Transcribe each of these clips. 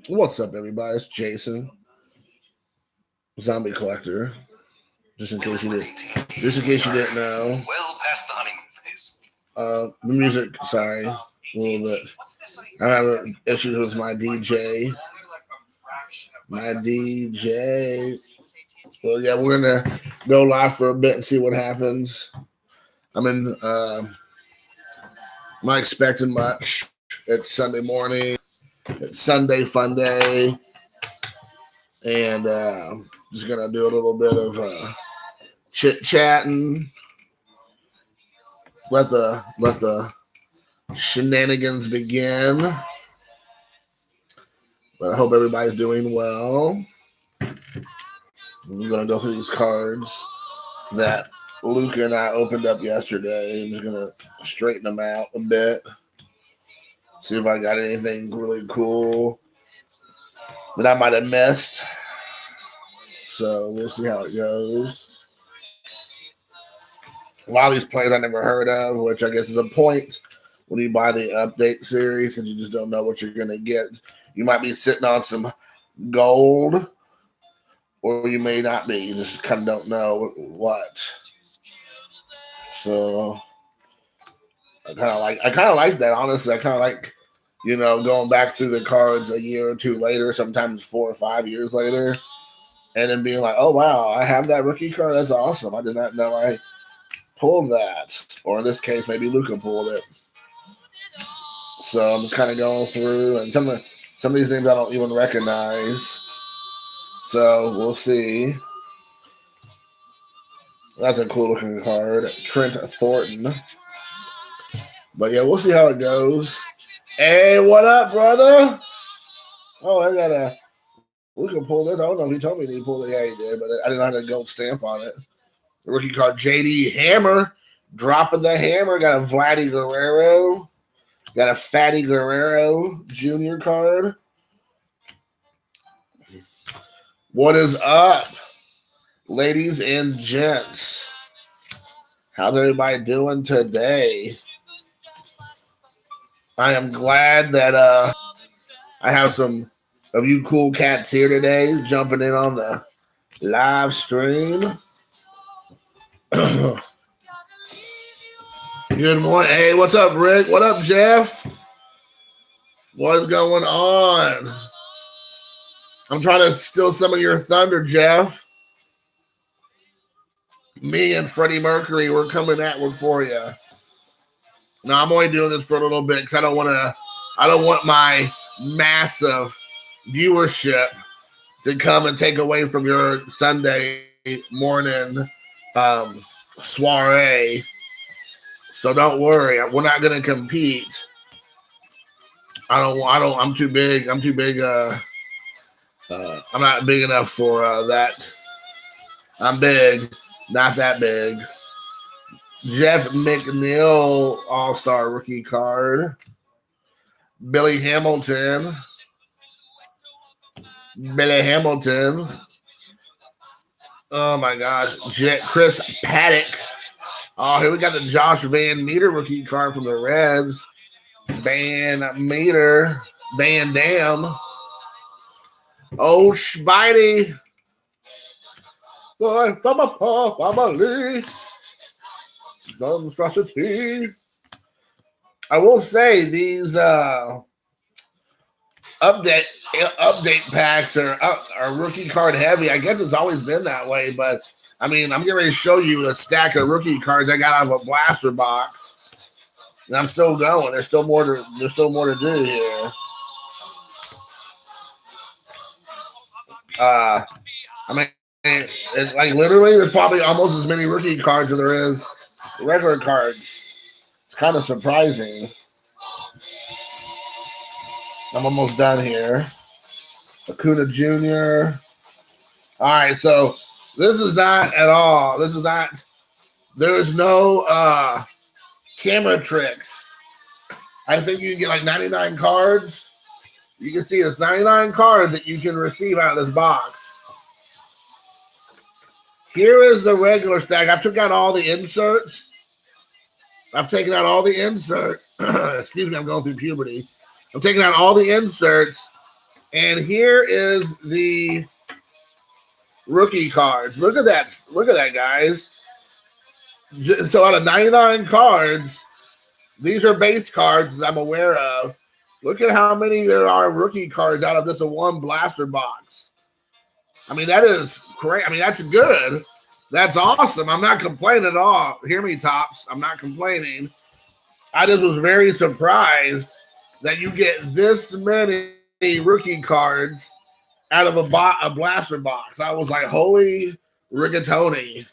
What's up, everybody? It's Jason, Zombie Collector. Just in case you didn't know. Well past the honeymoon phase. The music, sorry, a little bit. I have issues with my DJ. Well, yeah, we're gonna go live for a bit and see what happens. I'm not expecting much. It's Sunday morning. It's Sunday fun day, and just gonna do a little bit of chit chatting. Let the shenanigans begin. But I hope everybody's doing well. We're gonna go through these cards that Luca and I opened up yesterday. I'm just gonna straighten them out a bit. See if I got anything really cool that I might have missed. So we'll see how it goes. A lot of these players I never heard of, which I guess is a point when you buy the update series because you just don't know what you're going to get. You might be sitting on some gold, or you may not be. You just kind of don't know what. So I kind of like that, honestly. I kind of like, going back through the cards a year or two later, sometimes 4 or 5 years later, and then being like, oh, wow, I have that rookie card. That's awesome. I did not know I pulled that. Or in this case, maybe Luca pulled it. So I'm just kind of going through, and some of these names I don't even recognize. So we'll see. That's a cool looking card. Trent Thornton. But yeah, we'll see how it goes. Hey, what up, brother? Oh, we can pull this. I don't know if he told me he pulled it. Yeah, he did, but I didn't have the gold stamp on it. The rookie card, JD Hammer, dropping the hammer. Got a Vladdy Guerrero. Got a Fatty Guerrero Jr. card. What is up, ladies and gents? How's everybody doing today? I am glad that I have some of you cool cats here today jumping in on the live stream. Good morning. Hey, what's up, Rick? What up, Jeff? What's going on? I'm trying to steal some of your thunder, Jeff. Me and Freddie Mercury, we're coming at one for you. Now, I'm only doing this for a little bit because I don't want my massive viewership to come and take away from your Sunday morning soiree. So don't worry, we're not going to compete. I'm too big. I'm not big enough for that. I'm big, not that big. Jeff McNeil All-Star rookie card. Billy Hamilton. Oh my gosh. Chris Paddock. Oh, here we got the Josh Van Meter rookie card from the Reds. Van Dam. Oh, Spidey. Boy, from a puff, family. Monstrosity. I will say these update packs are rookie card heavy. I guess it's always been that way, but I mean, I'm getting ready to show you a stack of rookie cards I got out of a blaster box, and I'm still going. There's still more to do here. I mean, like literally, there's probably almost as many rookie cards as there is regular cards. It's kind of surprising. I'm almost done here. Acuna Jr. All right, so this is not at all. There is no camera tricks. I think you can get like 99 cards. You can see it's 99 cards that you can receive out of this box. Here is the regular stack. I took out all the inserts. I've taken out all the inserts. Excuse me, I'm going through puberty. I'm taking out all the inserts. And here is the rookie cards. Look at that. Look at that, guys. So out of 99 cards, these are base cards that I'm aware of. Look at how many there are rookie cards out of just a one blaster box. I mean, that is great. I mean, that's good. That's awesome. I'm not complaining at all. Hear me, Tops. I'm not complaining. I just was very surprised that you get this many rookie cards out of a blaster box. I was like, holy rigatoni.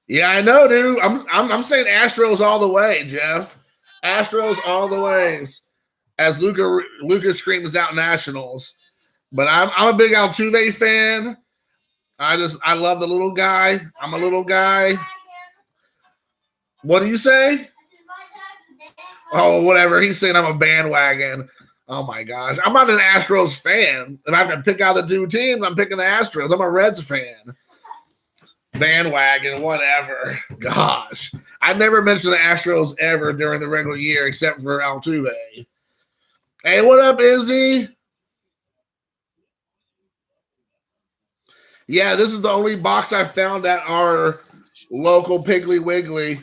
Yeah, I know, dude. I'm saying Astros all the way, Jeff. Astros all the ways. As Lucas screams out Nationals. But I'm a big Altuve fan. I love the little guy. I'm a little guy. What do you say? Oh, whatever. He's saying I'm a bandwagon. Oh my gosh. I'm not an Astros fan. If I have to pick out the two teams, I'm picking the Astros. I'm a Reds fan. Bandwagon, whatever. Gosh. I never mentioned the Astros ever during the regular year except for Altuve. Hey, what up, Izzy? Yeah, this is the only box I found at our local Piggly Wiggly.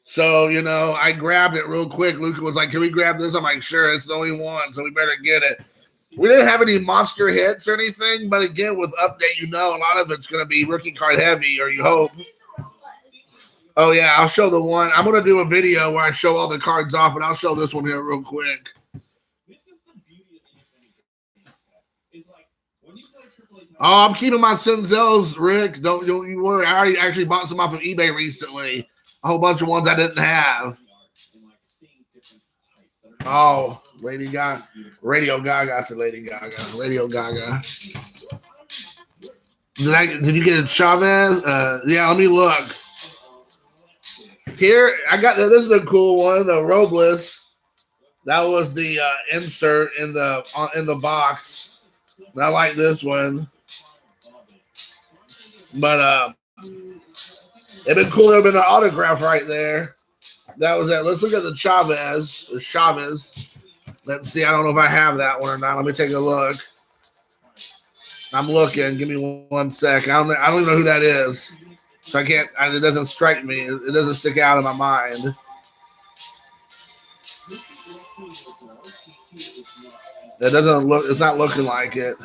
So, you know, I grabbed it real quick. Luca was like, can we grab this? I'm like, sure, it's the only one, so we better get it. We didn't have any monster hits or anything, but again, with update, you know, a lot of it's going to be rookie card heavy, or you hope. Oh, yeah, I'll show the one. I'm going to do a video where I show all the cards off, but I'll show this one here real quick. Oh, I'm keeping my Senzel's, Rick. Don't you worry. I already actually bought some off of eBay recently. A whole bunch of ones I didn't have. Oh, Lady Gaga. Radio Gaga. I said Lady Gaga. Radio Gaga. Did you get a Chavez? Yeah, let me look. Here, I got this is a cool one, the Robles. That was the insert in the box. And I like this one. But it'd been cool. There'd been an autograph right there. That was it. Let's look at the Chavez. Let's see. I don't know if I have that one or not. Let me take a look. I'm looking. Give me 1 second. I don't even know who that is. So I can't. It doesn't strike me. It doesn't stick out in my mind. It doesn't look. It's not looking like it.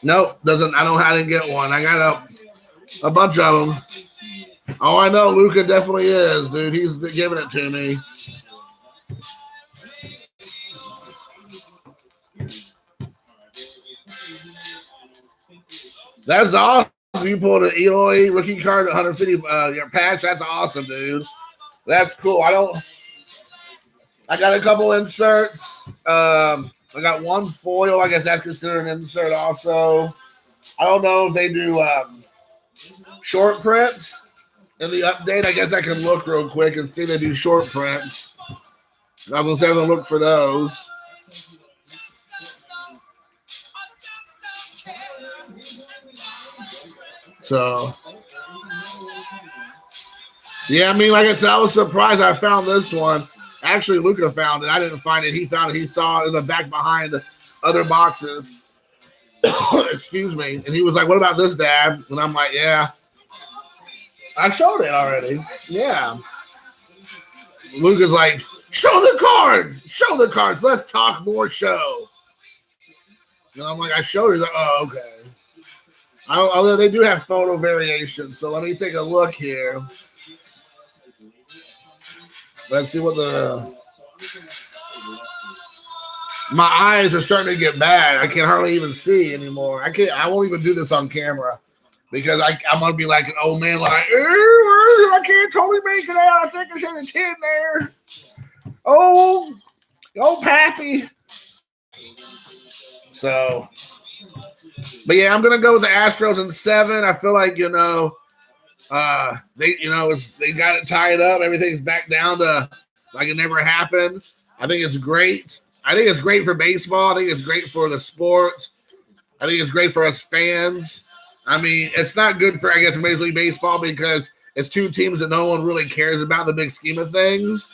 Nope, doesn't. I don't know how to get one. I got a bunch of them. Oh, I know. Luca definitely is, dude. He's giving it to me. That's awesome. You pulled an Eloy rookie card, 150 your patch. That's awesome, dude. That's cool. I got a couple inserts. I got one foil. I guess that's considered an insert also. I don't know if they do short prints in the update. I guess I can look real quick and see they do short prints. I'm going to have a look for those. So, yeah, I mean, like I said, I was surprised I found this one. Actually, Luca found it. I didn't find it. He found it. He saw it in the back behind the other boxes. Excuse me. And he was like, what about this, Dad? And I'm like, yeah. I showed it already. Yeah. Luca's like, show the cards. Show the cards. Let's talk more show. And I'm like, I showed you. Like, oh, okay. Although they do have photo variations. So let me take a look here. Let's see what my eyes are starting to get bad. I can hardly even see anymore. I won't even do this on camera because I'm going to be like an old man like, I can't totally make it out. I think I should have 10 there. Oh, Pappy. So, but yeah, I'm going to go with the Astros in 7. I feel like, they got it tied up. Everything's back down to like it never happened. I think it's great. I think it's great for baseball. I think it's great for the sport. I think it's great for us fans. I mean, it's not good for, I guess, Major League Baseball because it's two teams that no one really cares about in the big scheme of things,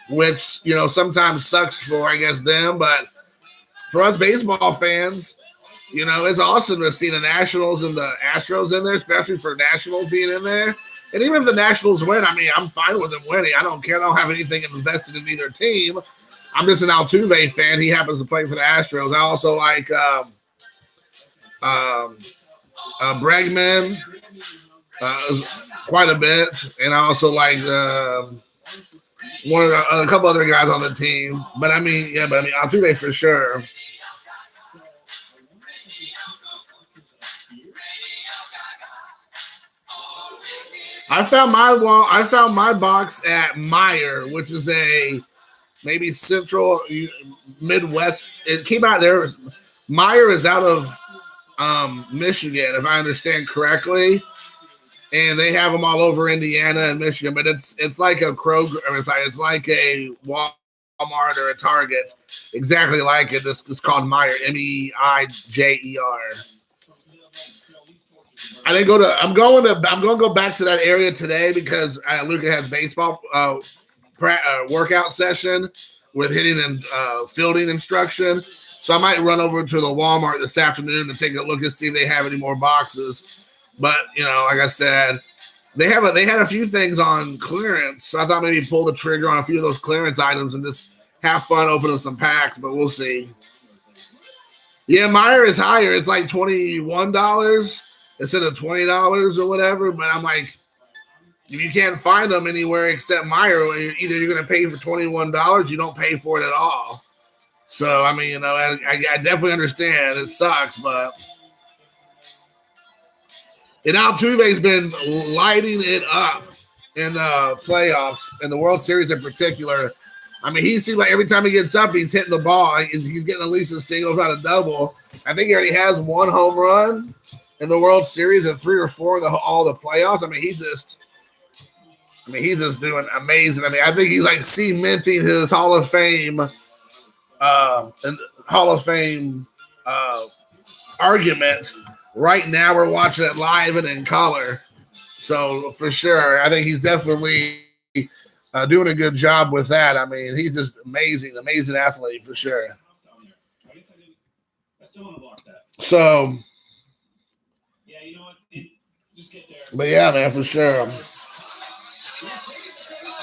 which, you know, sometimes sucks for, I guess, them. But for us baseball fans, you know, it's awesome to see the Nationals and the Astros in there, especially for Nationals being in there. And even if the Nationals win, I mean, I'm fine with them winning. I don't care. I don't have anything invested in either team. I'm just an Altuve fan. He happens to play for the Astros. I also like Bregman quite a bit, and I also like a couple other guys on the team. But I mean, Altuve for sure. I found my box at Meyer, which is a maybe central Midwest. It came out there. Meyer is out of Michigan, if I understand correctly, and they have them all over Indiana and Michigan. But it's like a Kroger. It's like a Walmart or a Target, exactly like it. It's called Meyer, Meijer. I'm going to go back to that area today because Luca has baseball workout session with hitting and fielding instruction. So I might run over to the Walmart this afternoon and take a look and see if they have any more boxes. But you know, like I said, they had a few things on clearance. So I thought maybe pull the trigger on a few of those clearance items and just have fun opening some packs. But we'll see. Yeah, Meyer is higher. It's like $21 instead of $20 or whatever. But I'm like, if you can't find them anywhere except Meyer, either you're going to pay for $21, you don't pay for it at all. So, I mean, you know, I definitely understand. It sucks, but. And Altuve's been lighting it up in the playoffs, in the World Series in particular. I mean, he seems like every time he gets up, he's hitting the ball. He's getting at least a single, not a double. I think he already has one home run in the World Series and 3 or 4 in all the playoffs. I mean, he's just doing amazing. I mean, I think he's like cementing his Hall of Fame argument. Right now, we're watching it live and in color. So for sure, I think he's definitely doing a good job with that. I mean, he's just amazing athlete for sure. So, but yeah, man, for sure.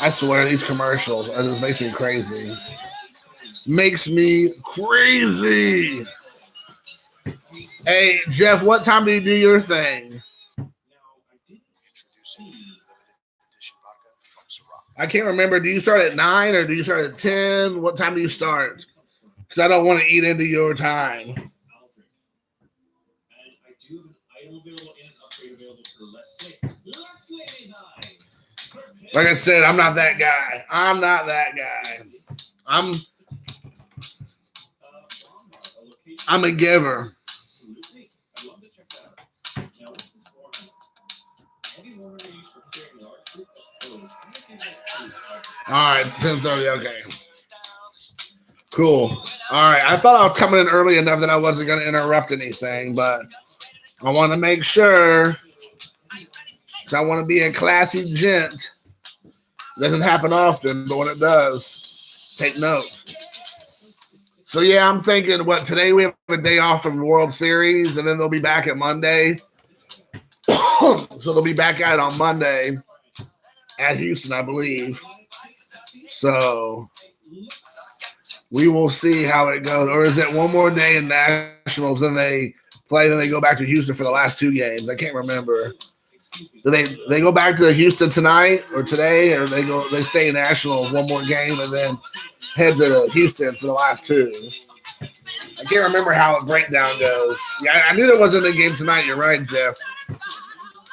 I swear these commercials, it just makes me crazy. Makes me crazy. Hey, Jeff, what time do you do your thing? I can't remember. Do you start at 9 or do you start at 10? What time do you start? Because I don't want to eat into your time. Like I said, I'm not that guy. I'm a giver. All right, 10:30. Okay, cool. All right, I thought I was coming in early enough that I wasn't going to interrupt anything, but I want to make sure because I want to be a classy gent. It doesn't happen often, but when it does, take note. So yeah, I'm thinking today we have a day off from the World Series, and then they'll be back at Monday. So they'll be back at it on Monday at Houston, I believe. So we will see how it goes. Or is it one more day in Nationals, then they play, then they go back to Houston for the last 2 games? I can't remember. Do they go back to Houston tonight or today, or they stay in Nationals one more game and then head to Houston for the last 2? I can't remember how the breakdown goes. Yeah, I knew there wasn't a game tonight. You're right, Jeff.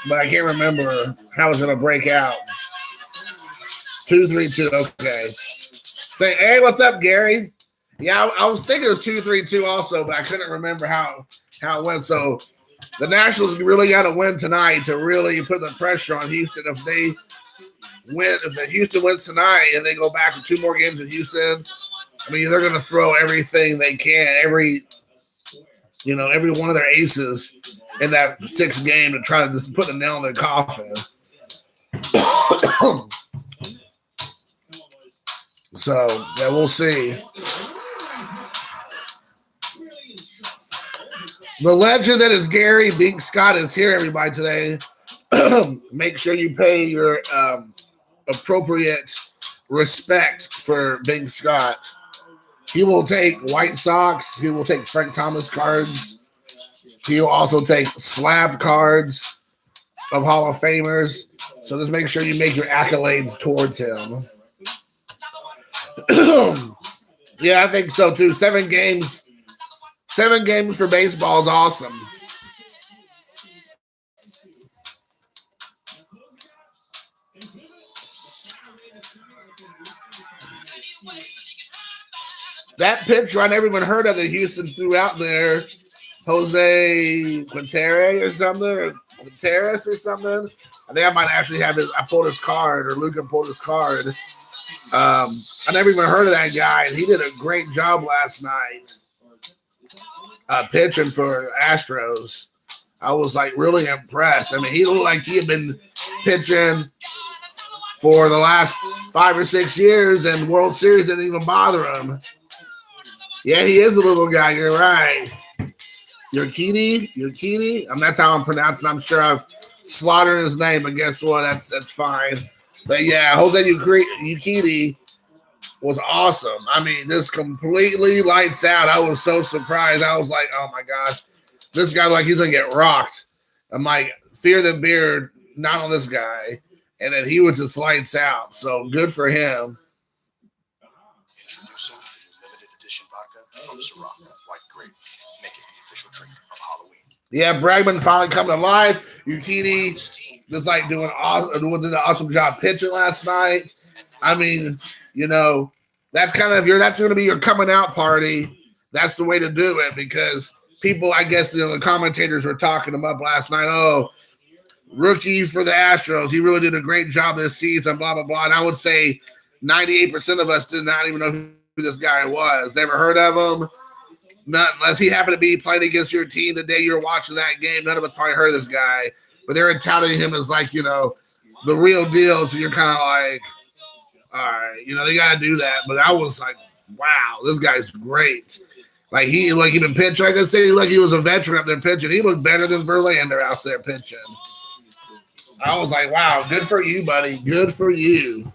But I can't remember how it's going to break out. 2-3-2. Okay. Hey, what's up, Gary? Yeah, I was thinking it was 2-3-2 also, but I couldn't remember how it went. So the Nationals really got to win tonight to really put the pressure on Houston. If Houston wins tonight and they go back to 2 more games in Houston, I mean, they're going to throw everything they can, every one of their aces in that 6th game to try to just put a nail in their coffin. So, yeah, we'll see. The legend that is Gary Bink Scott is here, everybody, today. Make sure you pay your appropriate respect for Bink Scott. He will take White Sox. He will take Frank Thomas cards. He will also take slab cards of Hall of Famers. So just make sure you make your accolades towards him. Yeah, I think so too. 7 games. 7 games for baseball is awesome. That pitch run everyone heard of that Houston threw out there, Jose Quintero or something, or Quinteros or something. I think I might actually have I pulled his card, or Luca pulled his card. I never even heard of that guy, and he did a great job last night pitching for Astros. I was like really impressed. I mean, he looked like he had been pitching for the last 5 or 6 years, and World Series didn't even bother him. Yeah, he is a little guy. You're right. Urquidy. That's how I'm pronouncing. I'm sure I've slaughtered his name, but guess what? That's fine. But yeah, Jose Urquidy was awesome. I mean, this completely lights out. I was so surprised. I was like, oh my gosh, this guy like he's gonna get rocked. I'm like, fear the beard, not on this guy. And then he was just lights out. So good for him. Introducing the limited edition vodka from Ciroc White Grape. Make it the official drink of Halloween. Yeah, Bregman finally coming to life. Urquidy just like doing an awesome job pitching last night. I mean, that's kind of that's going to be your coming out party. That's the way to do it because people, I guess, the commentators were talking him up last night. Oh, rookie for the Astros. He really did a great job this season, blah, blah, blah. And I would say 98% of us did not even know who this guy was. Never heard of him. Not unless he happened to be playing against your team the day you're watching that game. None of us probably heard of this guy. But they're touting him as like, the real deal. So you're kind of like, all right, they got to do that. But I was like, wow, this guy's great. Like he been pitching. Like I said, like he was a veteran up there pitching. He looked better than Verlander out there pitching. I was like, wow, good for you, buddy. Good for you.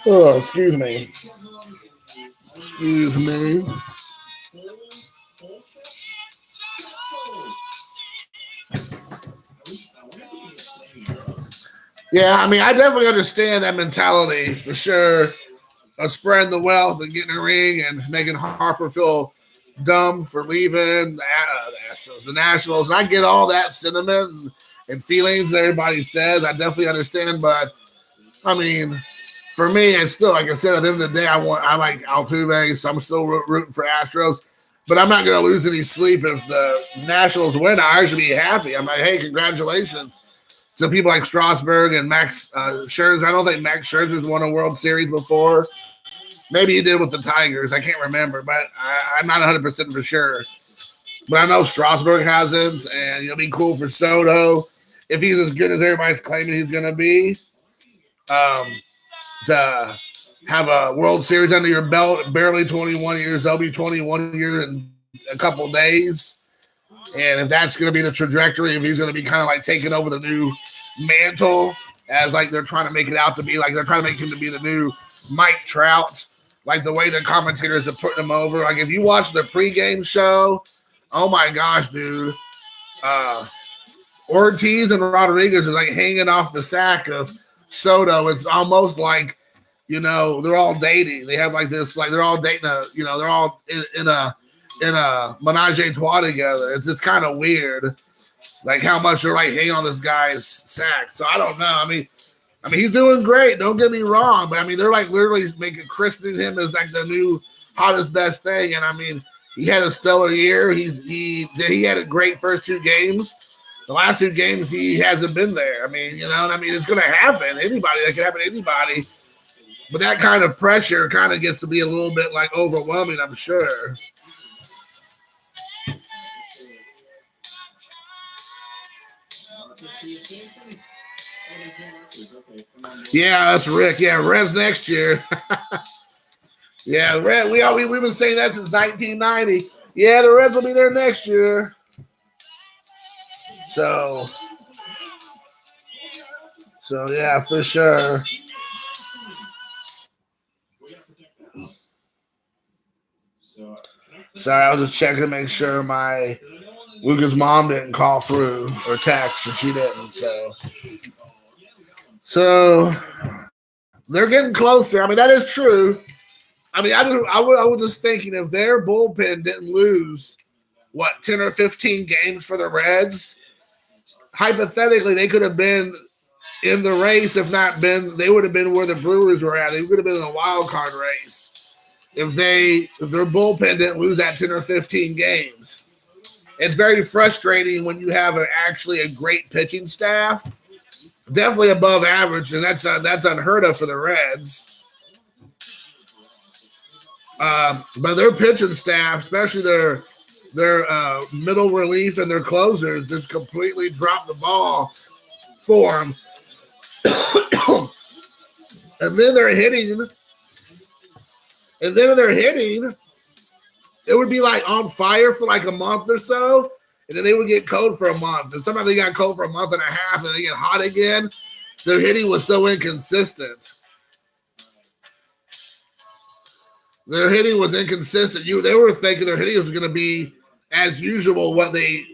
Oh, excuse me. Yeah, I mean, I definitely understand that mentality for sure of spreading the wealth and getting a ring and making Harper feel dumb for leaving the Astros, the Nationals. And I get all that sentiment and feelings that everybody says. I definitely understand, but I mean, for me, it's still, like I said, at the end of the day, I like Altuve, so I'm still rooting for Astros. But I'm not going to lose any sleep if the Nationals win. I actually be happy. I'm like, hey, congratulations to people like Strasburg and Max Scherzer. I don't think Max Scherzer's won a World Series before. Maybe he did with the Tigers. I can't remember, but I'm not 100% for sure. But I know Strasburg hasn't, and it'll be cool for Soto if he's as good as everybody's claiming he's going to be. To have a World Series under your belt, barely 21 years. They'll be 21 years in a couple days. And if that's going to be the trajectory, if he's going to be kind of like taking over the new mantle, as like they're trying to make it out to be, like they're trying to make him to be the new Mike Trout, like the way the commentators are putting him over. Like if you watch the pregame show, oh my gosh, dude. Ortiz and Rodriguez are like hanging off the sack of Soto. It's almost like, they're all dating. They have like this, like they're all dating they're all in a menage a trois together. It's kind of weird, like how much they're like hanging on this guy's sack. So I don't know. I mean, he's doing great. Don't get me wrong, but I mean, they're like literally christening him as like the new hottest best thing. And I mean, he had a stellar year. He had a great first 2 games. The last 2 games he hasn't been there. I mean, you know, I mean, it's going to happen. Anybody, that can happen to anybody. But that kind of pressure kind of gets to be a little bit like overwhelming, I'm sure. Yeah, that's Rick. Yeah, Reds next year. Yeah, Red. We've been saying that since 1990. Yeah, the Reds will be there next year. So, yeah, for sure. Sorry, I was just checking to make sure my Luca's mom didn't call through or text, and she didn't. So they're getting closer. I mean, that is true. I mean, I was just thinking if their bullpen didn't lose 10 or 15 games for the Reds, hypothetically they could have been in the race. If not been, they would have been where the Brewers were at. They could have been in the wild card race if their bullpen didn't lose that 10 or 15 games. It's very frustrating when you have actually a great pitching staff, definitely above average, and that's unheard of for the Reds. But their pitching staff, especially their middle relief and their closers, just completely dropped the ball for them. And then they're hitting, it would be like on fire for like a month or so, and then they would get cold for a month. And sometimes they got cold for a month and a half, and they get hot again. Their hitting was so inconsistent. Their hitting was inconsistent. They were thinking their hitting was going to be as usual, what they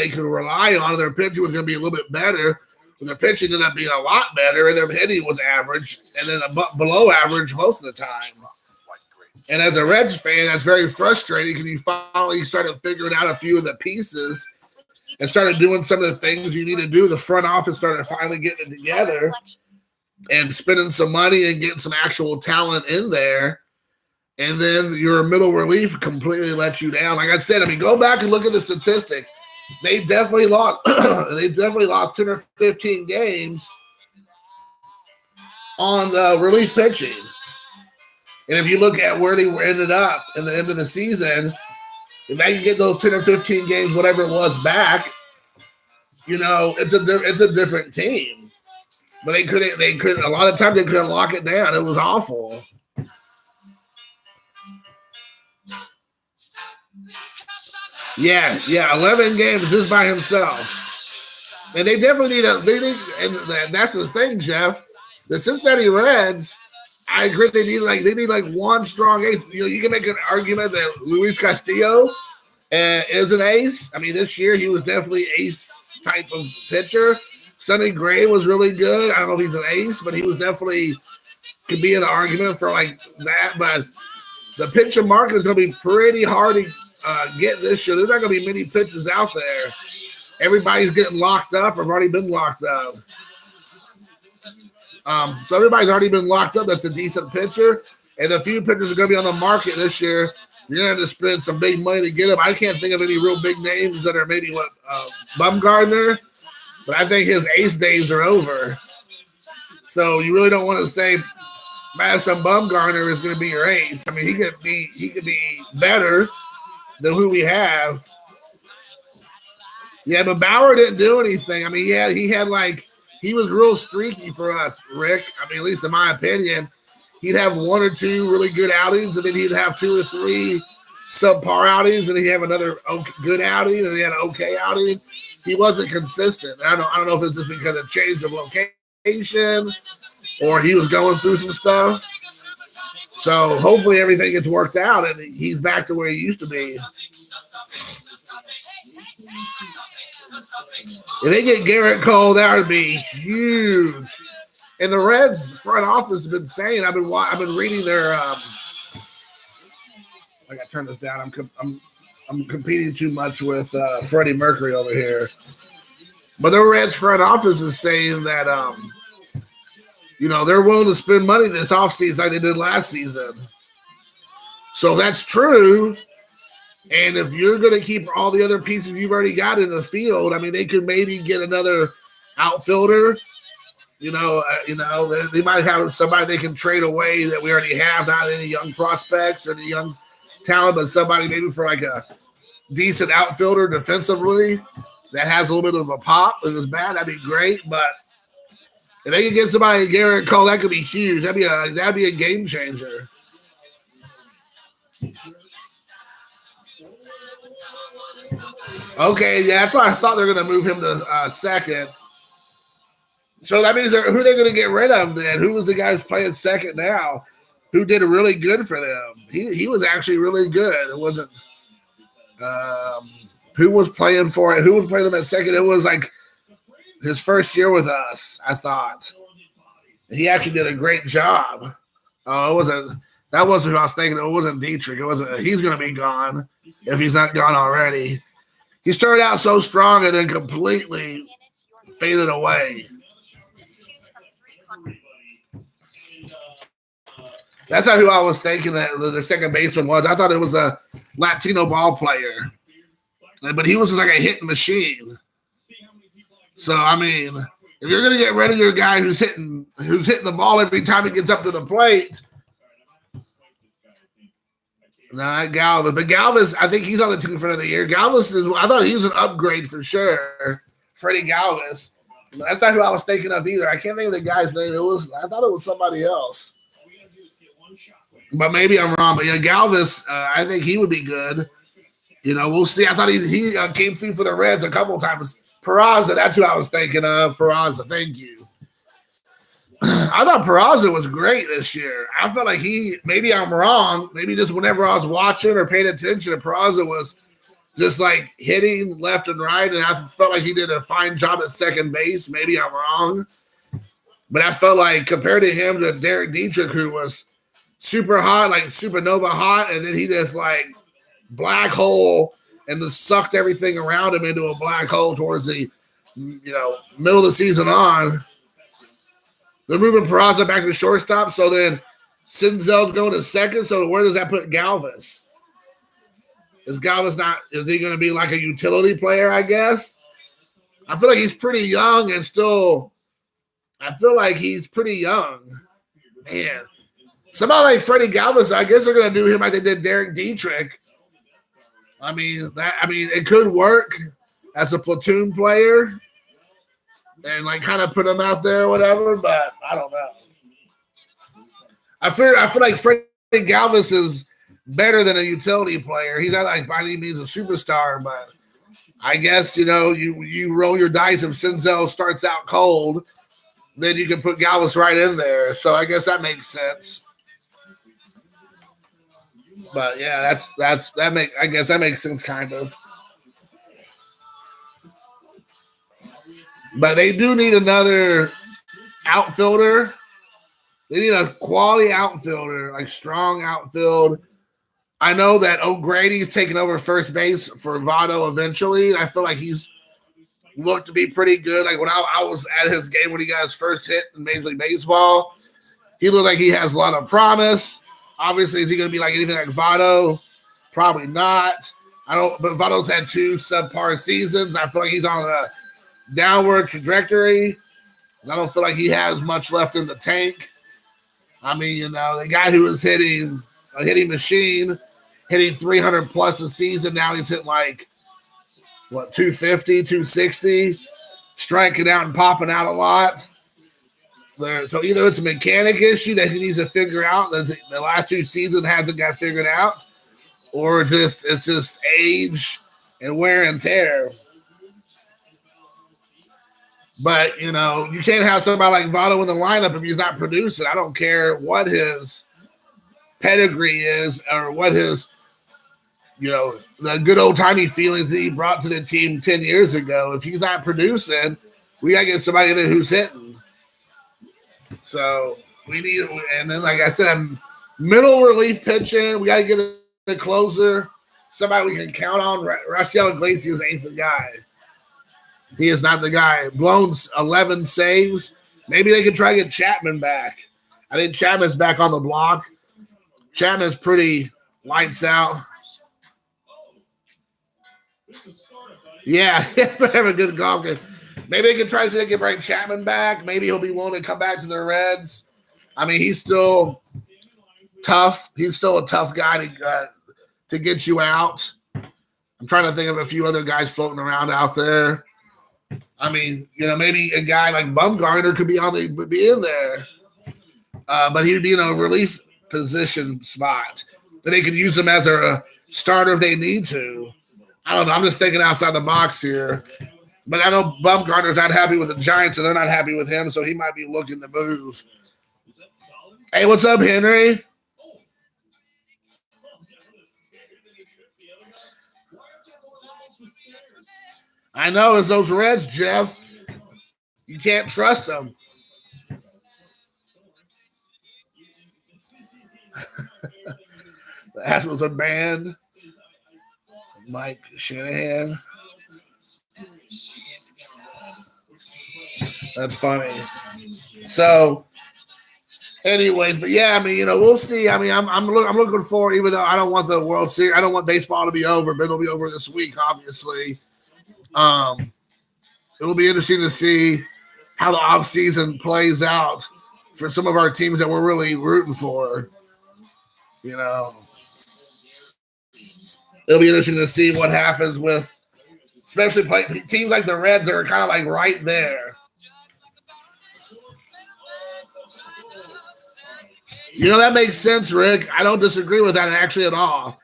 could rely on. Their pitching was going to be a little bit better. And their pitching ended up being a lot better, and their hitting was average, and then below average most of the time. And as a Reds fan, that's very frustrating because you finally started figuring out a few of the pieces and started doing some of the things you need to do. The front office started finally getting it together and spending some money and getting some actual talent in there. And then your middle relief completely let you down. Like I said, I mean, go back and look at the statistics. They definitely lost. They definitely lost 10 or 15 games on relief pitching. And if you look at where they ended up in the end of the season, if they can get those 10 or 15 games, whatever it was, back, you know, it's a different team. But they couldn't. A lot of times they couldn't lock it down. It was awful. Yeah, 11 games just by himself. And they definitely need and that's the thing, Jeff. The Cincinnati Reds, I agree, they need like one strong ace. You know, you can make an argument that Luis Castillo is an ace. I mean, this year he was definitely ace type of pitcher. Sonny Gray was really good. I don't know if he's an ace, but he was definitely could be in the argument for like that. But the pitcher market is going to be pretty hard to get this year. There's not going to be many pitchers out there. Everybody's getting locked up or have already been locked up. So everybody's already been locked up. That's a decent pitcher. And the few pitchers are going to be on the market this year. You're going to have to spend some big money to get them. I can't think of any real big names that are maybe Bumgarner. But I think his ace days are over. So you really don't want to say Madison Bumgarner is going to be your ace. I mean, he could be better than who we have. Yeah, but Bauer didn't do anything. I mean, he was real streaky for us, Rick. I mean, at least in my opinion, he'd have one or two really good outings, and then he'd have two or three subpar outings, and he'd have another good outing, and he had an okay outing. He wasn't consistent. I don't know if it's just because of change of location or he was going through some stuff. So hopefully everything gets worked out and he's back to where he used to be. If they get Garrett Cole, that would be huge. And the Reds front office has been saying, I've been reading their. I got to turn this down. I'm competing too much with Freddie Mercury over here. But the Reds front office is saying that they're willing to spend money this offseason like they did last season. So if that's true, And if you're going to keep all the other pieces you've already got in the field, I mean, they could maybe get another outfielder. They might have somebody they can trade away that we already have, not any young prospects or any young talent, but somebody maybe for like a decent outfielder defensively that has a little bit of a pop. If it's bad, that'd be great. But if they could get somebody Garrett Cole, that could be huge. That'd be a game changer. Okay, yeah, that's why I thought they're going to move him to second. So that means who they're going to get rid of then? Who was the guy who's playing second now? Who did really good for them? He was actually really good. It wasn't. Who was playing for it? Who was playing them at second? It was like his first year with us, I thought. He actually did a great job. Oh, it wasn't. That wasn't who I was thinking. It wasn't Dietrich. It wasn't. He's going to be gone if he's not gone already. He started out so strong and then completely faded away. That's not who I was thinking that the second baseman was. I thought it was a Latino ball player, but he was just like a hitting machine. So I mean, if you're gonna get rid of your guy who's hitting the ball every time he gets up to the plate, not Galvis, but Galvis, I think he's on the team for another year. I thought he was an upgrade for sure, Freddie Galvis. That's not who I was thinking of either. I can't think of the guy's name. I thought it was somebody else. But maybe I'm wrong. But yeah, Galvis, I think he would be good. We'll see. I thought he came through for the Reds a couple of times. Peraza, that's who I was thinking of. Peraza, thank you. I thought Peraza was great this year. I felt like maybe I'm wrong. Maybe just whenever I was watching or paying attention, Peraza was just like hitting left and right. And I felt like he did a fine job at second base. Maybe I'm wrong. But I felt like compared to him to Derek Dietrich, who was super hot, like supernova hot, and then he just like black hole and just sucked everything around him into a black hole towards the middle of the season on. They're moving Peraza back to the shortstop, so then Senzel's going to second. So where does that put Galvis? Is he going to be like a utility player, I guess? I feel like he's pretty young and still. I feel like he's pretty young. Man. Somebody like Freddie Galvis, I guess they're going to do him like they did Derek Dietrich. I mean, it could work as a platoon player and like kind of put him out there or whatever, but I don't know. I feel like Freddie Galvis is better than a utility player. He's not like by any means a superstar, but I guess, you roll your dice if Senzel starts out cold, then you can put Galvis right in there. So I guess that makes sense. But yeah, I guess that makes sense kind of. But they do need another outfielder. They need a quality outfielder, like strong outfield. I know that O'Grady's taking over first base for Votto eventually, and I feel like he's looked to be pretty good. Like when I was at his game when he got his first hit in Major League Baseball, he looked like he has a lot of promise. Obviously, is he going to be like anything like Votto? Probably not. But Votto's had 2 subpar seasons. I feel like he's on a downward trajectory. I don't feel like he has much left in the tank. I mean, the guy who was hitting a hitting machine, hitting 300 plus a season, now he's hitting like, 250, 260, striking out and popping out a lot. So either it's a mechanic issue that he needs to figure out that the last 2 seasons hasn't got figured out, or it's just age and wear and tear. But, you can't have somebody like Votto in the lineup if he's not producing. I don't care what his pedigree is or what his, the good old-timey feelings that he brought to the team 10 years ago. If he's not producing, we got to get somebody there who's hitting. So we need, and then like I said, middle relief pitching. We got to get a closer, somebody we can count on. Raciel Iglesias ain't the guy. He is not the guy. Blown 11 saves. Maybe they could try to get Chapman back. I think Chapman's back on the block. Chapman's pretty lights out. Yeah, have a good golf game. Maybe they can try to see if they can bring Chapman back. Maybe he'll be willing to come back to the Reds. I mean, he's still tough. He's still a tough guy to get you out. I'm trying to think of a few other guys floating around out there. I mean, maybe a guy like Bumgarner could be in there, but he'd be in a relief position spot. That they could use him as a starter if they need to. I don't know. I'm just thinking outside the box here. But I know Bumgarner's not happy with the Giants, so they're not happy with him, so he might be looking to move. Hey, what's up, Henry? I know, it's those Reds, Jeff. You can't trust them. The Astros are banned. Mike Shanahan. That's funny. So, anyways, but yeah, I mean, we'll see. I mean, I'm looking forward. Even though I don't want the World Series, I don't want baseball to be over, but it'll be over this week, obviously. It'll be interesting to see how the offseason plays out for some of our teams that we're really rooting for. It'll be interesting to see what happens with, especially teams like the Reds that are kind of like right there. That makes sense, Rick. I don't disagree with that actually at all.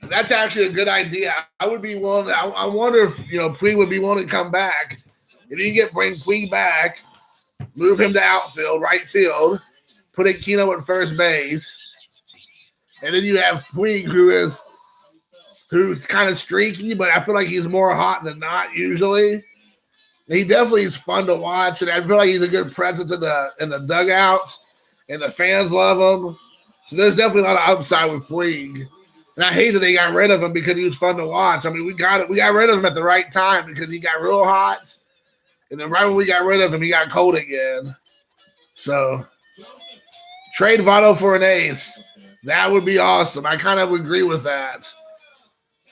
That's actually a good idea. I would be willing. I wonder if Puig would be willing to come back. If you can bring Puig back, move him to outfield, right field, put Aquino at first base, and then you have Puig who's kind of streaky, but I feel like he's more hot than not usually. He definitely is fun to watch, and I feel like he's a good presence in the dugouts, and the fans love him. So there's definitely a lot of upside with Puig. And I hate that they got rid of him because he was fun to watch. I mean, we got rid of him at the right time because he got real hot. And then right when we got rid of him, he got cold again. So trade Votto for an ace. That would be awesome. I kind of agree with that.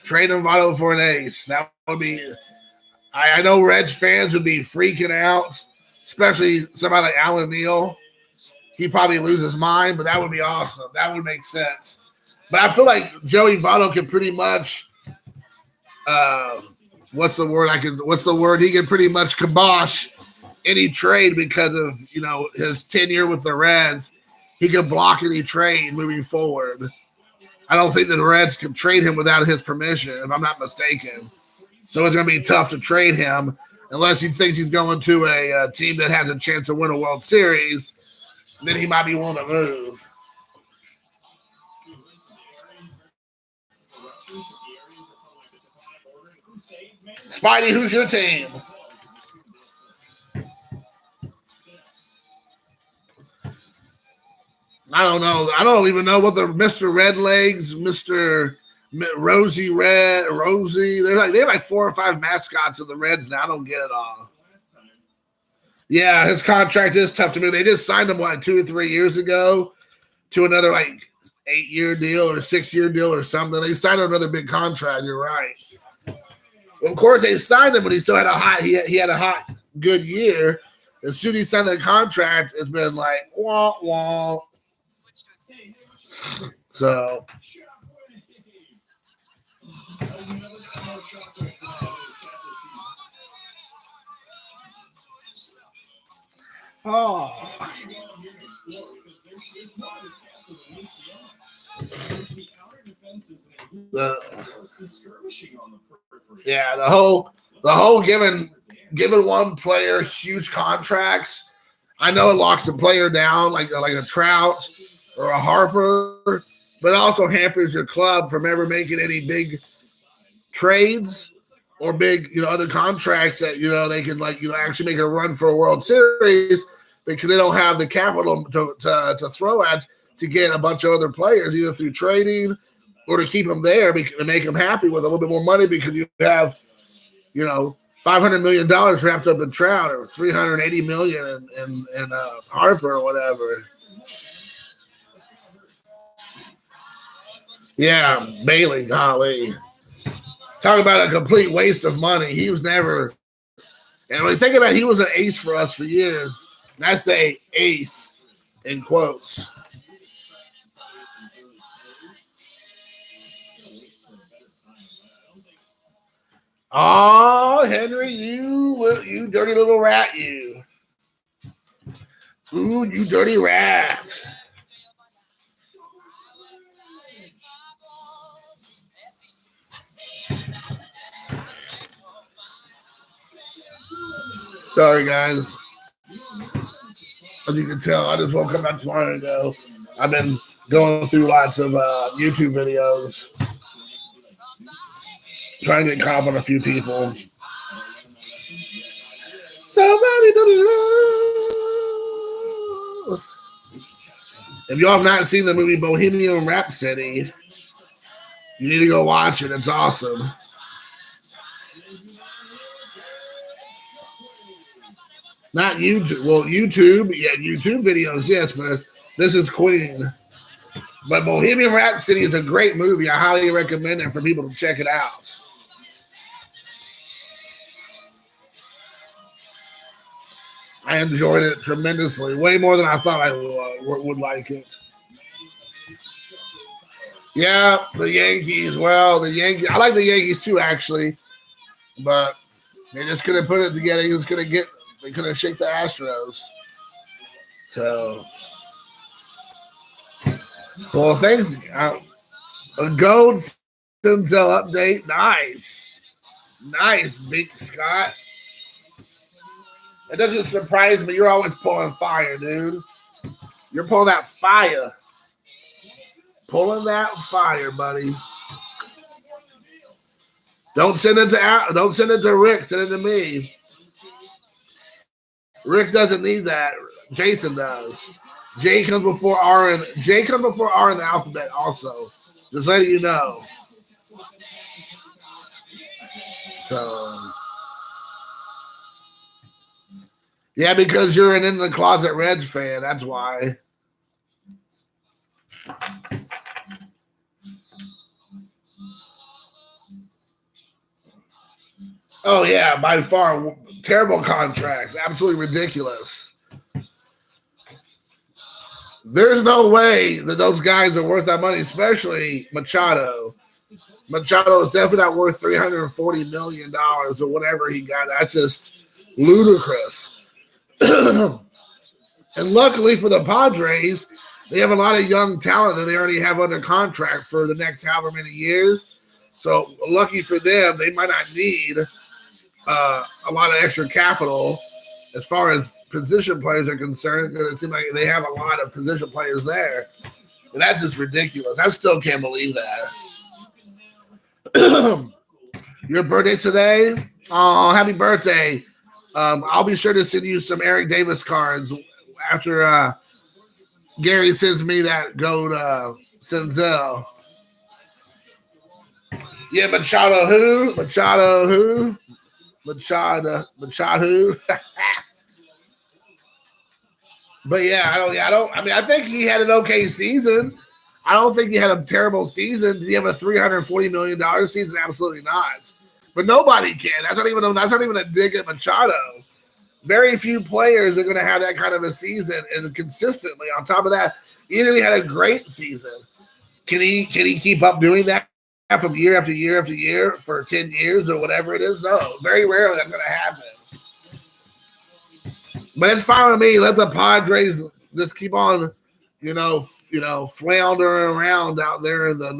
Trade Votto for an ace. That would be – I know Reds fans would be freaking out, especially somebody like Alan Neal. He'd probably lose his mind, but that would be awesome. That would make sense. But I feel like Joey Votto can pretty much what's the word? He can pretty much kibosh any trade because of, his tenure with the Reds. He can block any trade moving forward. I don't think that the Reds can trade him without his permission, if I'm not mistaken. So it's going to be tough to trade him unless he thinks he's going to a team that has a chance to win a World Series. Then he might be willing to move. Spidey, who's your team? I don't know. I don't even know what the Mr. Red Legs, Mr. Rosie. They have like 4 or 5 mascots of the Reds now. I don't get it all. Yeah, his contract is tough to move. They just signed him 2 or 3 years ago to another 8-year deal or 6-year deal or something. They signed another big contract. You're right. Well, of course, they signed him, but he still had he had a hot good year. As soon as he signed the contract, it's been like wah wah. So. Oh. The whole giving one player huge contracts. I know it locks a player down like a Trout or a Harper, but it also hampers your club from ever making any big trades or big other contracts that they can actually make a run for a World Series because they don't have the capital to throw at to get a bunch of other players either through trading or to keep them there to make them happy with a little bit more money because you have $500 million wrapped up in Trout or $380 million in Harper or whatever. Yeah, Bailey, golly. Talk about a complete waste of money. He was never. And when you think about it, he was an ace for us for years. And I say ace in quotes. Oh, Henry, you dirty little rat, you. Ooh, you dirty rat. Sorry, guys. As you can tell, I just woke up not too long ago. I've been going through lots of YouTube videos, trying to get caught up on a few people. Somebody to love. If y'all have not seen the movie Bohemian Rhapsody, you need to go watch it. It's awesome. Not YouTube. Well, YouTube. Yeah, YouTube videos, yes, but this is Queen. But Bohemian Rhapsody is a great movie. I highly recommend it for people to check it out. I enjoyed it tremendously. Way more than I thought I would like it. Yeah, the Yankees. Well, the Yankees. I like the Yankees too, actually. But they just couldn't put it together. They couldn't shake the Astros. So, well, thanks. A gold Denzel update. Nice, Big Scott. It doesn't surprise me. You're always pulling fire, dude. You're pulling that fire. Pulling that fire, buddy. Don't send it to Rick. Send it to me. Rick doesn't need that. Jason does. J comes before R in the alphabet also. Just letting you know. So yeah, because you're an In the Closet Reds fan, that's why. Oh yeah, by far terrible contracts, absolutely ridiculous. There's no way that those guys are worth that money, especially Machado. Machado is definitely not worth $340 million or whatever he got. That's just ludicrous. And luckily for the Padres, they have a lot of young talent that they already have under contract for the next however many years. So lucky for them, they might not need a lot of extra capital as far as position players are concerned, because it seems like they have a lot of position players there. And that's just ridiculous. I still can't believe that. Your birthday today? Oh, happy birthday. I'll be sure to send you some Eric Davis cards after Gary sends me that gold Senzel. Yeah, Machado who? Machado. But yeah, I think he had an okay season. I don't think he had a terrible season. Did he have a $340 million season? Absolutely not. But nobody can. That's not even a dig at Machado. Very few players are going to have that kind of a season and consistently. On top of that, even if he had a great season, can he keep up doing that from year after year after year for 10 years or whatever it is? No, very rarely that's going to happen. But it's fine with me. Let the Padres just keep on, floundering around out there in the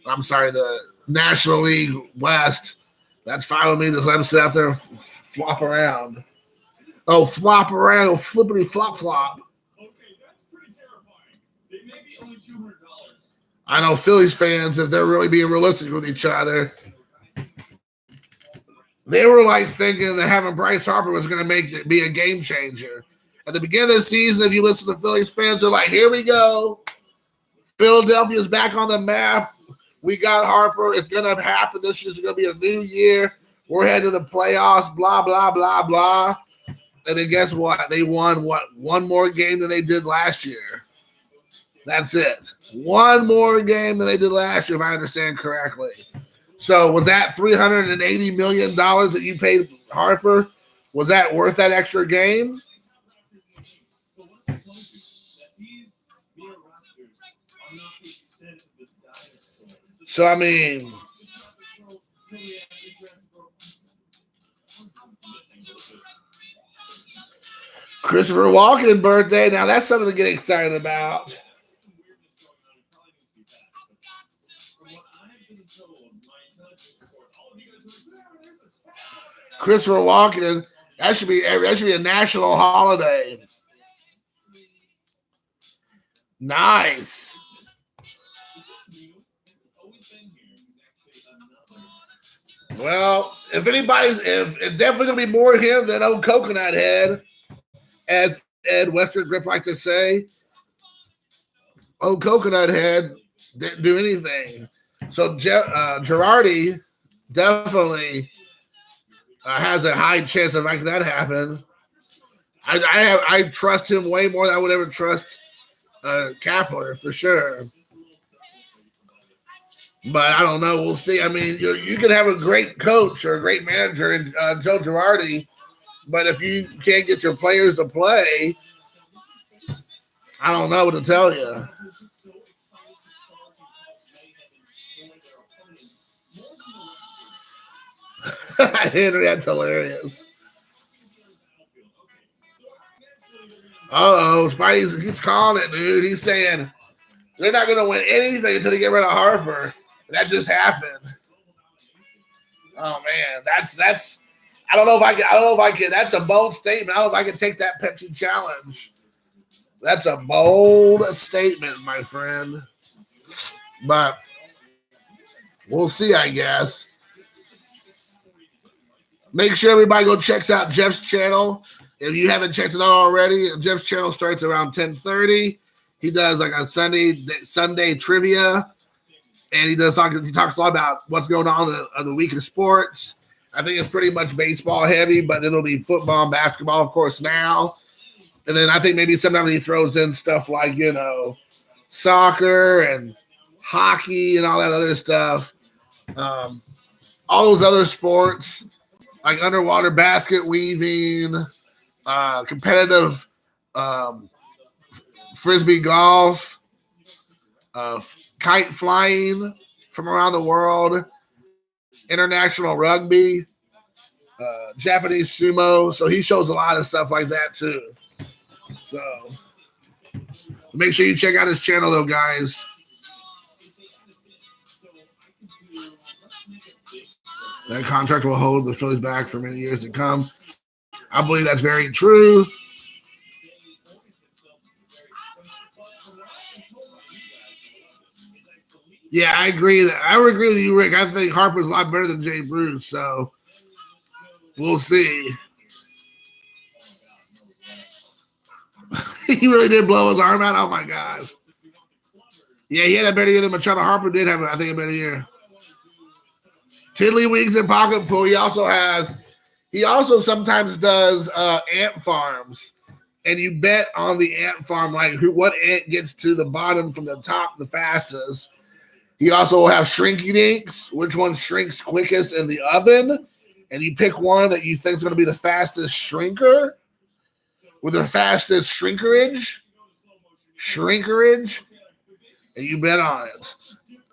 the National League West. That's fine with me. Just let them sit out there and flop around. Oh, flop around, flippity flop flop. Okay, that's pretty terrifying. They may be only $200. I know Phillies fans, if they're really being realistic with each other, they were like thinking that having Bryce Harper was going to be a game changer. At the beginning of the season, if you listen to Phillies fans, they're like, here we go. Philadelphia's back on the map. We got Harper. It's going to happen. This is going to be a new year. We're heading to the playoffs, blah, blah, blah, blah. And then guess what? They won, one more game than they did last year. That's it. One more game than they did last year, if I understand correctly. So was that $380 million that you paid Harper? Was that worth that extra game? So I mean, Christopher Walken birthday. Now that's something to get excited about. Christopher Walken. That should be a national holiday. Nice. Well, if anybody's, if it's definitely gonna be more him than old Coconut Head, as Ed Western Grip like to say. Old Coconut Head didn't do anything. So Girardi definitely has a high chance of making that happen. I trust him way more than I would ever trust Kapler for sure. But I don't know. We'll see. I mean, you can have a great coach or a great manager in Joe Girardi, but if you can't get your players to play, I don't know what to tell you. Henry, that's hilarious. He's calling it, dude. He's saying they're not going to win anything until they get rid of Harper. That just happened. Oh man, that's. I don't know if I can. That's a bold statement. I don't know if I can take that Pepsi challenge. That's a bold statement, my friend. But we'll see, I guess. Make sure everybody go checks out Jeff's channel. If you haven't checked it out already, Jeff's channel starts around 10:30. He does like a Sunday trivia, and he talks a lot about what's going on in the week of sports. I think it's pretty much baseball heavy, but then it'll be football and basketball, of course, now. And then I think maybe sometimes he throws in stuff like, soccer and hockey and all that other stuff. All those other sports like underwater basket weaving, competitive frisbee golf, kite flying from around the world, international rugby, Japanese sumo. So he shows a lot of stuff like that too. So make sure you check out his channel though, guys. That contract will hold the Phillies back for many years to come. I believe that's very true. Yeah, I agree. I would agree with you, Rick. I think Harper's a lot better than Jay Bruce, so we'll see. He really did blow his arm out. Oh my god. Yeah, he had a better year than Machado. Harper did have, I think, a better year. Tiddlywinks and Pocket Pool. He also sometimes does ant farms. And you bet on the ant farm, like what ant gets to the bottom from the top the fastest. He also will have shrinky dinks, which one shrinks quickest in the oven. And you pick one that you think is going to be the fastest shrinker with the fastest shrinkerage, and you bet on it.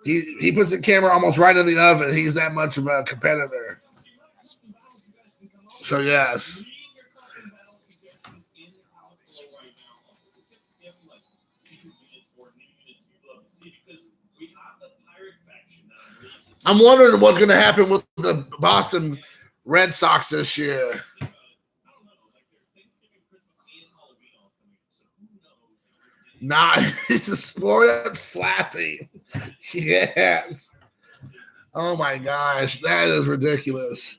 He puts the camera almost right in the oven. He's that much of a competitor. So, yes. I'm wondering what's going to happen with the Boston Red Sox this year. Nah, it's a sport of slapping. Yes. Oh my gosh, that is ridiculous.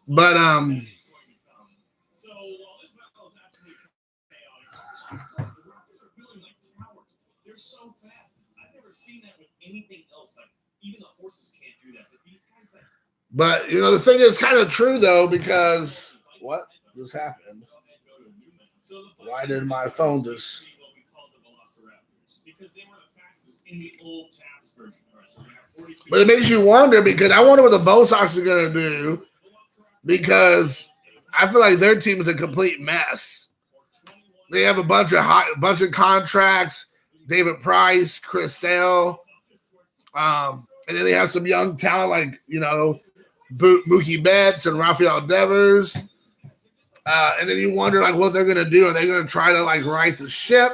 But But the thing is kind of true though, because what just happened? Why did my phone just? But it makes you wonder because I wonder what the Bo Sox are going to do because I feel like their team is a complete mess. They have a bunch of contracts. David Price, Chris Sale, and then they have some young talent like Mookie Betts and Rafael Devers. And then you wonder like what they're going to do. Are they going to try to like right the ship?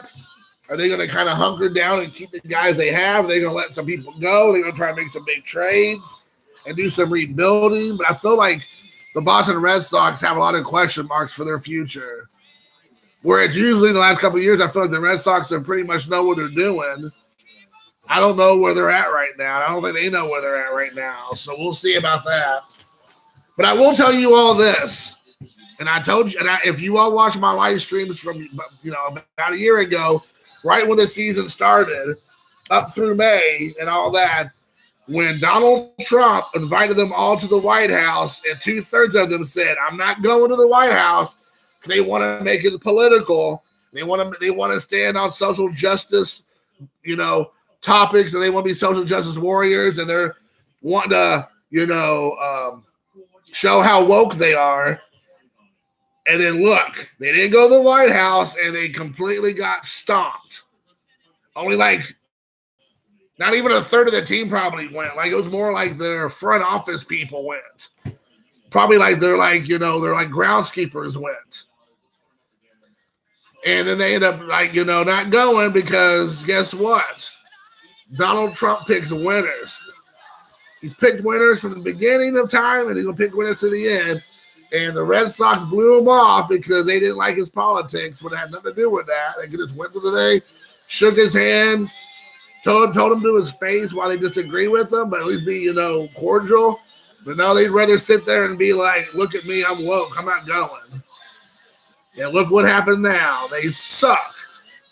Are they going to kind of hunker down and keep the guys they have? Are they going to let some people go? Are they going to try to make some big trades and do some rebuilding? But I feel like the Boston Red Sox have a lot of question marks for their future. Whereas usually the last couple of years, I feel like the Red Sox have pretty much know what they're doing. I don't know where they're at right now. I don't think they know where they're at right now. So we'll see about that. But I will tell you all this. And I told you, if you all watch my live streams from about a year ago, right when the season started, up through May and all that, when Donald Trump invited them all to the White House, and 2/3 of them said, "I'm not going to the White House." They want to make it political. They want to stand on social justice, topics, and they want to be social justice warriors, and they're wanting to, show how woke they are. And then look, they didn't go to the White House, and they completely got stomped. Only not even a third of the team probably went. Like it was more like their front office people went. Probably like they're like groundskeepers went. And then they end up not going because guess what? Donald Trump picks winners. He's picked winners from the beginning of time, and he's going to pick winners to the end. And the Red Sox blew him off because they didn't like his politics, but it had nothing to do with that. They just went to the day, shook his hand, told him to his face why they disagree with him, but at least be, cordial. But no, they'd rather sit there and be like, look at me, I'm woke, I'm not going. And look what happened now. They suck.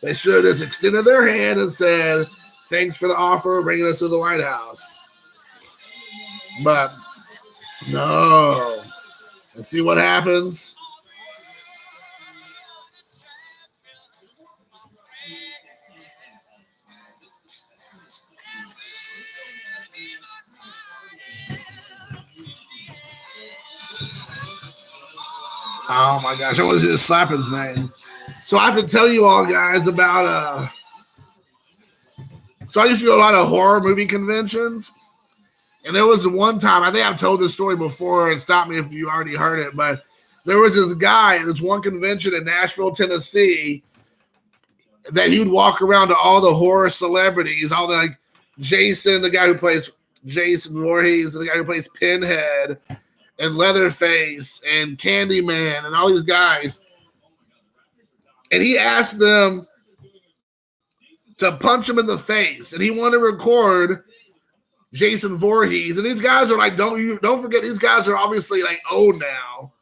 They should have just extended their hand and said, thanks for the offer of bringing us to the White House. But no. Let's see what happens. Oh my gosh, I want to just slap his name. So I have to tell you all guys about so I used to go to a lot of horror movie conventions. And there was one time, I think I've told this story before, and stop me if you already heard it, but there was this guy at this one convention in Nashville, Tennessee, that he would walk around to all the horror celebrities, all the like Jason, the guy who plays Jason Voorhees, the guy who plays Pinhead, and Leatherface, and Candyman, and all these guys. And he asked them to punch him in the face, and he wanted to record Jason Voorhees, and these guys are like, don't forget, these guys are obviously like old now.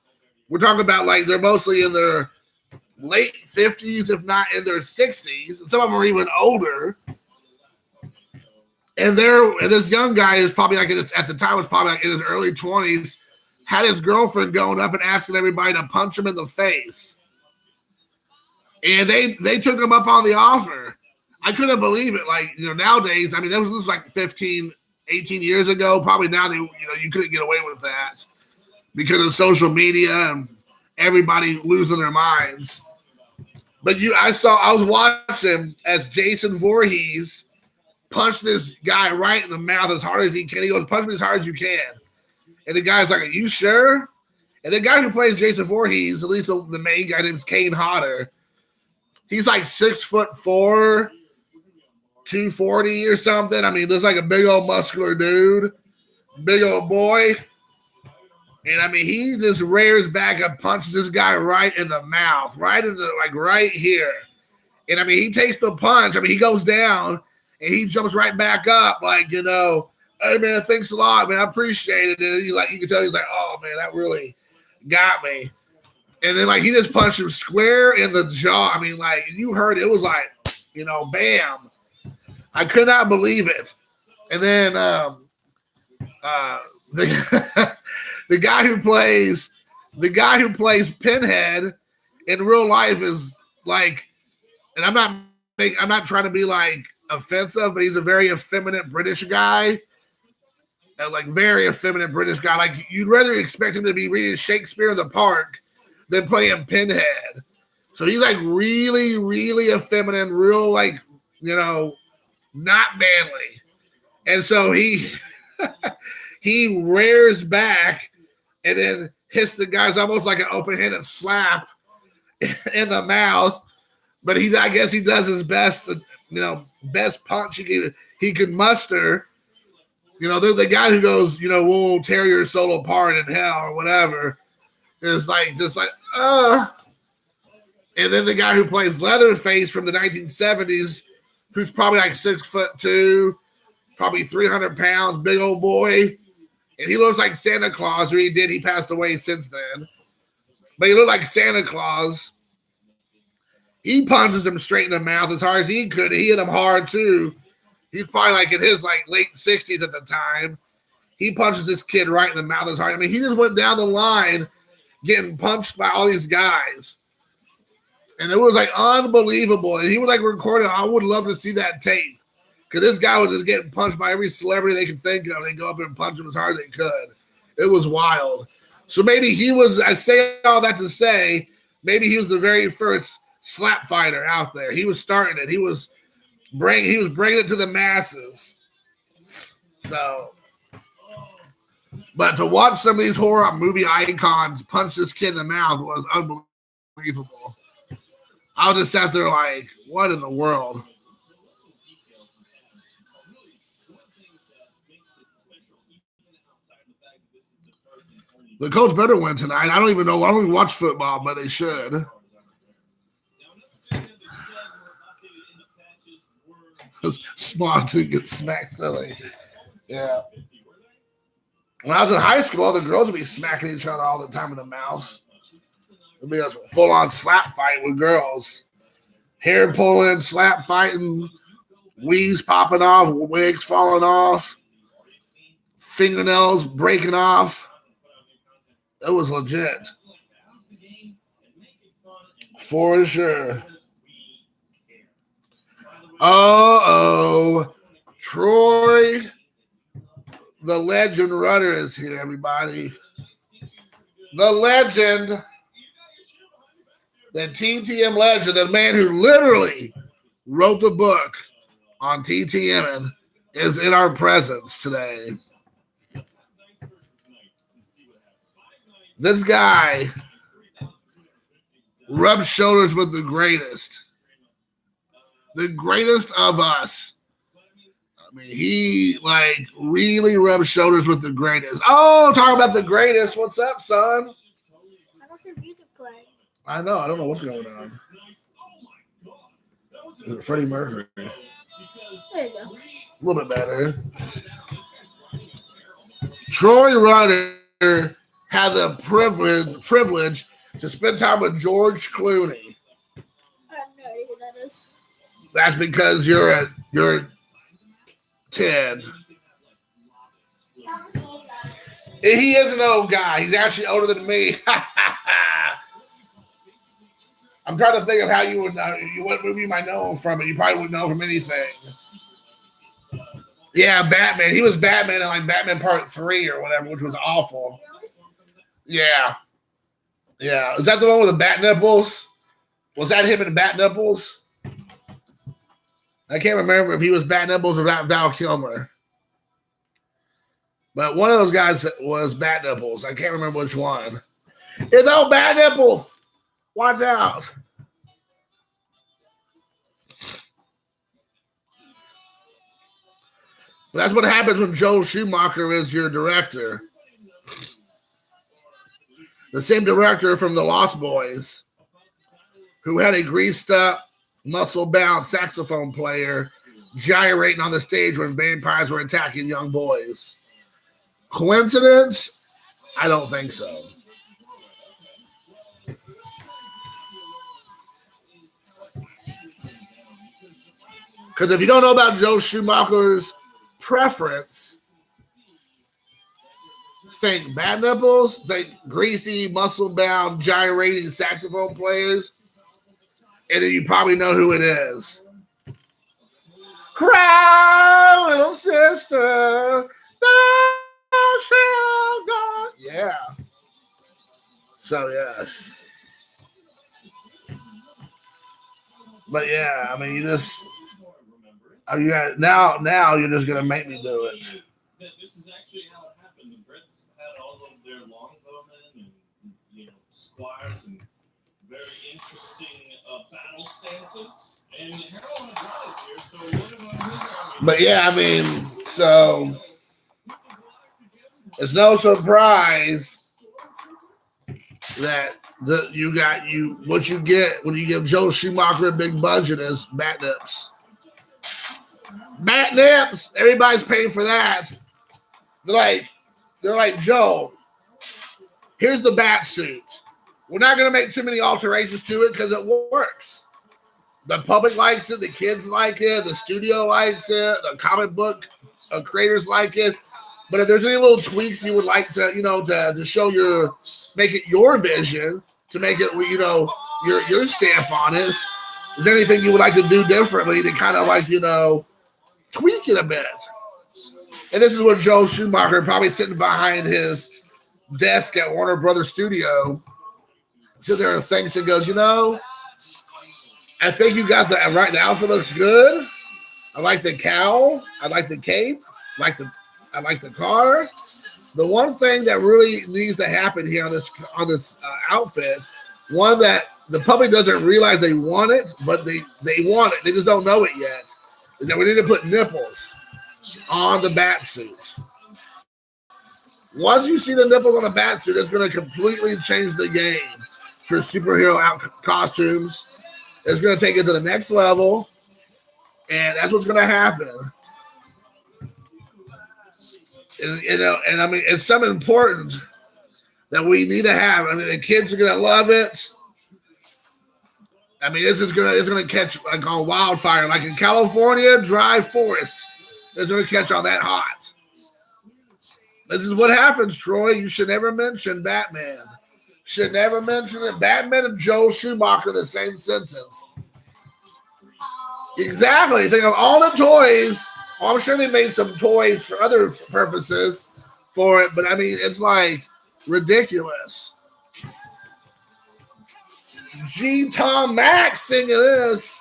We're talking about like they're mostly in their late 50s, if not in their 60s, and some of them are even older. And this young guy is probably like at the time was probably like in his early 20s, had his girlfriend going up and asking everybody to punch him in the face, and they took him up on the offer. I couldn't believe it. Like nowadays, I mean, this was like 15. 18 years ago, probably now you couldn't get away with that because of social media and everybody losing their minds. But I was watching as Jason Voorhees punched this guy right in the mouth as hard as he can. He goes, punch me as hard as you can. And the guy's like, are you sure? And the guy who plays Jason Voorhees, at least the main guy named Kane Hodder, he's like 6'4", 240 or something. I mean, looks like a big old muscular dude, big old boy. And I mean, he just rears back and punches this guy right in the mouth, right here. And I mean, he takes the punch. I mean, he goes down and he jumps right back up, like, hey man, thanks a lot, man. I appreciate it. And you can tell he's like, oh man, that really got me. And then like he just punched him square in the jaw. I mean, like you heard it was like, bam. I could not believe it. And then the guy who plays Pinhead in real life is like, and I'm not trying to be like offensive, but he's a very effeminate British guy. like very effeminate British guy. Like you'd rather expect him to be reading Shakespeare in the Park than playing Pinhead. So he's like really, really effeminate, real like, not manly. And so he he rears back and then hits the guy's almost like an open-handed slap in the mouth. But I guess he does his best, best punch he could muster. The guy who goes, we'll tear your soul apart in hell or whatever is like, just like, And then the guy who plays Leatherface from the 1970s, who's probably like 6'2", probably 300 pounds, big old boy. And he looks like Santa Claus, or he passed away since then. But he looked like Santa Claus. He punches him straight in the mouth as hard as he could. He hit him hard too. He's probably like in his like late 60s at the time. He punches this kid right in the mouth as hard. I mean, he just went down the line getting punched by all these guys. And it was like unbelievable. And he was like recording. I would love to see that tape. Because this guy was just getting punched by every celebrity they could think of. They go up and punch him as hard as they could. It was wild. So maybe I say all that to say, maybe he was the very first slap fighter out there. He was starting it. He was bringing it to the masses. So, but to watch some of these horror movie icons punch this kid in the mouth was unbelievable. I just sat there like, what in the world? The Colts better win tonight. I don't even know. I don't even watch football, but they should. Small dude gets smacked silly. Yeah. When I was in high school, the girls would be smacking each other all the time in the mouth. It'd be a full-on slap fight with girls. Hair pulling, slap fighting, weaves popping off, wigs falling off, fingernails breaking off. It was legit. For sure. Troy, the legend Rudder is here, everybody. The legend, the TTM legend, the man who literally wrote the book on TTM is in our presence today. This guy rubs shoulders with the greatest of us. I mean, he like really rubs shoulders with the greatest. Oh, talking about the greatest. What's up, son? I got your music playing. I know. I don't know what's going on. Is it Freddie Mercury? There you go. A little bit better. Troy Rudder had the privilege to spend time with George Clooney. I have no idea who that is. That's because you're a 10. He is an old guy. He's actually older than me. I'm trying to think of how you would know what movie you might know him from, but you probably wouldn't know from anything. Yeah, Batman. He was Batman in like Batman Part 3 or whatever, which was awful. Yeah. Yeah. Is that the one with the bat nipples? Was that him in Bat Nipples? I can't remember if he was Bat Nipples or that Val Kilmer. But one of those guys was Bat Nipples. I can't remember which one. It's all Bat Nipples. Watch out. That's what happens when Joel Schumacher is your director. The same director from The Lost Boys, who had a greased up, muscle-bound saxophone player gyrating on the stage when vampires were attacking young boys. Coincidence? I don't think so. Because if you don't know about Joe Schumacher's preference, think Bad Nipples, think greasy, muscle-bound, gyrating saxophone players, and then you probably know who it is. Cry, little sister. Yeah. So yes. But yeah, I mean, you just you got now you're just gonna make me do it. This is actually how it happened. The Brits had all of their longbowmen and squires and very interesting battle stances. And Harold Hadrada is here, so what about his army? But yeah, I mean, so it's no surprise that what you get when you give Joe Schumacher a big budget is bat nips. Bat nips. Everybody's paying for that. They're like Joe. Here's the bat suit. We're not going to make too many alterations to it because it works. The public likes it. The kids like it. The studio likes it. The comic book creators like it. But if there's any little tweaks you would like to, to show make it your vision, to make it, your stamp on it, is there anything you would like to do differently to kind of tweak it a bit? And this is what Joe Schumacher, probably sitting behind his desk at Warner Brothers Studio, sits there and thinks and goes, I think you got that right. The outfit looks good. I like the cowl. I like the cape. I like the car. The one thing that really needs to happen here on this outfit, one that the public doesn't realize they want it, but they want it. They just don't know it yet. Is that we need to put nipples on the bat suits. Once you see the nipples on the bat suit, it's going to completely change the game for superhero costumes. It's going to take it to the next level, and that's what's going to happen. And I mean, it's something important that we need to have. I mean, the kids are going to love it. I mean, it's gonna catch like on wildfire, like in California, dry forest. It's gonna catch on that hot. This is what happens, Troy. You should never mention Batman. Should never mention it. Batman and Joe Schumacher, the same sentence. Exactly. Think of all the toys. Well, I'm sure they made some toys for other purposes for it, but I mean, it's like ridiculous. G. Tom Max singing this.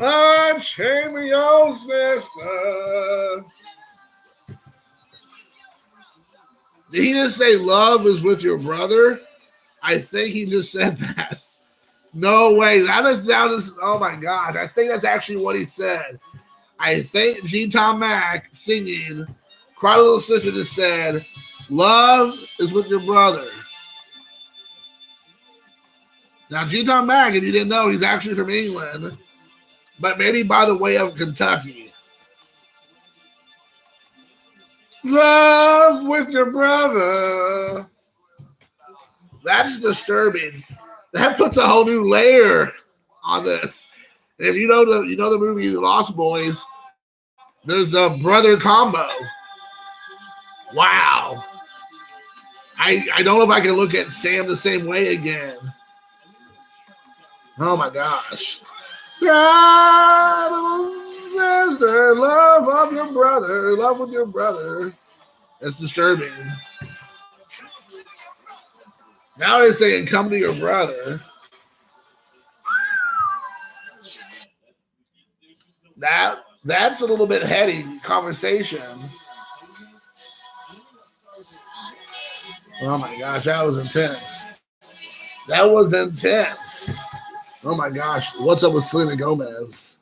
I'm shaming your sister. Did he just say love is with your brother? I think he just said that. No way. Oh my gosh. I think that's actually what he said. I think G. Tom Mac singing, Cry Little Sister just said, love is with your brother. Now, G. Tom Mac, if you didn't know, he's actually from England, but maybe by the way of Kentucky. Love with your brother. That's disturbing. That puts a whole new layer on this. And if you know the movie The Lost Boys, there's a brother combo. Wow. I don't know if I can look at Sam the same way again. Oh my gosh. Sister, love of your brother, love with your brother. It's disturbing. Now they're saying come to your brother. That's a little bit heady conversation. Oh my gosh, that was intense. That was intense. Oh my gosh, what's up with Selena Gomez?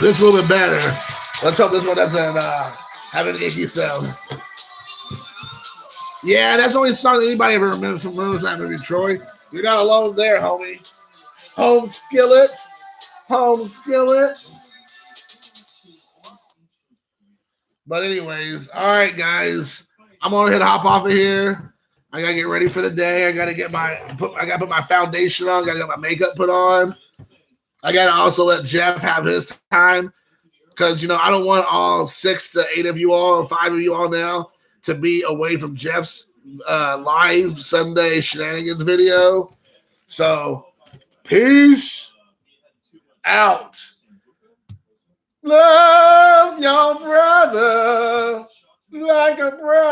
This is a little bit better. Let's hope this one doesn't have an icky sound. Yeah, that's the only song that anybody ever remembers from that movie, Troy. You're not alone there, homie. Home skillet. Home skillet. But anyways, all right, guys. I'm gonna hop off of here. I gotta get ready for the day. I gotta put my foundation on. Gotta get my makeup put on. I gotta also let Jeff have his time because I don't want all 6 to 8 of you all, or 5 of you all now to be away from Jeff's live Sunday Shenanigans video. So Peace out. Love your brother like a brother.